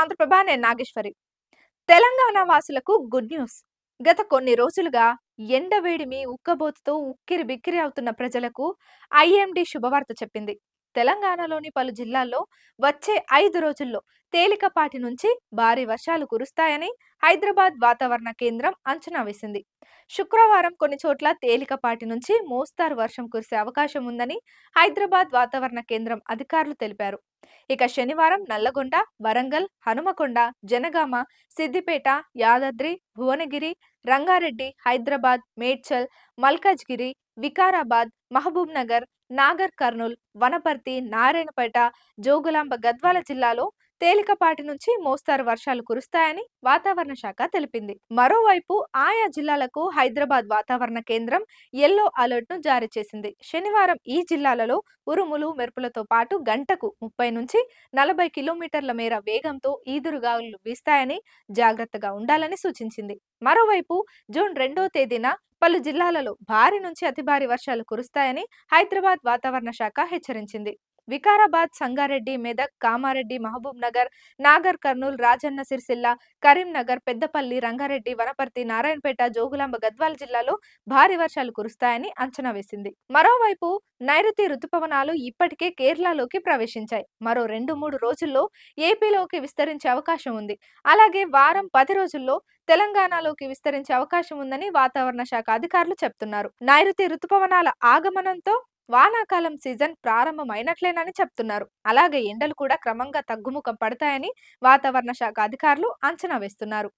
ఆంధ్రప్రభ. నేను నాగేశ్వరి. తెలంగాణ వాసులకు good news. గత కొన్ని రోజులుగా ఎండవేడిమి, ఉక్కబోతతో ఉక్కిరిబిక్కిరి అవుతున్న ప్రజలకు ఐఎండీ శుభవార్త చెప్పింది. తెలంగాణలోని పలు జిల్లాల్లో వచ్చే 5 రోజుల్లో తేలికపాటి నుంచి భారీ వర్షాలు కురుస్తాయని హైదరాబాద్ వాతావరణ కేంద్రం అంచనా వేసింది. శుక్రవారం కొన్ని చోట్ల తేలికపాటి నుంచి మోస్తారు వర్షం కురిసే అవకాశం ఉందని హైదరాబాద్ వాతావరణ కేంద్రం అధికారులు తెలిపారు. ఇక శనివారం నల్లగొండ, వరంగల్, హనుమకొండ, జనగామ, సిద్దిపేట, యాదాద్రి, భువనగిరి, రంగారెడ్డి, హైదరాబాద్, మేడ్చల్, మల్కాజ్గిరి, వికారాబాద్, మహబూబ్ నగర్, నాగర్ కర్నూల్, వనపర్తి, నారాయణపేట, జోగులాంబ గద్వాల జిల్లాలో తేలికపాటి నుంచి మోస్తారు వర్షాలు కురుస్తాయని వాతావరణ శాఖ తెలిపింది. మరోవైపు ఆయా జిల్లాలకు హైదరాబాద్ వాతావరణ కేంద్రం యెల్లో అలర్ట్ ను జారీ చేసింది. శనివారం ఈ జిల్లాలలో ఉరుములు, మెరుపులతో పాటు గంటకు 30 నుంచి 40 కిలోమీటర్ల మేర వేగంతో ఈదురుగాలులు వీస్తాయని జాగ్రత్తగా ఉండాలని సూచించింది. మరోవైపు జూన్ 2వ తేదీన పలు జిల్లాలలో భారీ నుంచి అతి భారీ వర్షాలు కురుస్తాయని హైదరాబాద్ వాతావరణ శాఖ హెచ్చరించింది. వికారాబాద్, సంగారెడ్డి, మెదక్, కామారెడ్డి, మహబూబ్ నగర్, నాగర్ కర్నూల్, రాజన్న సిరిసిల్ల, కరీంనగర్, పెద్దపల్లి, రంగారెడ్డి, వనపర్తి, నారాయణపేట, జోగులాంబ గద్వాల జిల్లాలో భారీ వర్షాలు కురుస్తాయని అంచనా వేసింది. మరోవైపు నైరుతి రుతుపవనాలు ఇప్పటికే కేరళలోకి ప్రవేశించాయి. మరో 2-3 రోజుల్లో ఏపీలోకి విస్తరించే అవకాశం ఉంది. అలాగే వారం 10 రోజుల్లో తెలంగాణలోకి విస్తరించే అవకాశం ఉందని వాతావరణ శాఖ అధికారులు చెప్తున్నారు. నైరుతి రుతుపవనాల ఆగమనంతో వానాకాలం సీజన్ ప్రారంభమైనట్లేనని చెప్తున్నారు. అలాగే ఎండలు కూడా క్రమంగా తగ్గుముఖం పడతాయని వాతావరణ శాఖ అధికారులు అంచనా వేస్తున్నారు.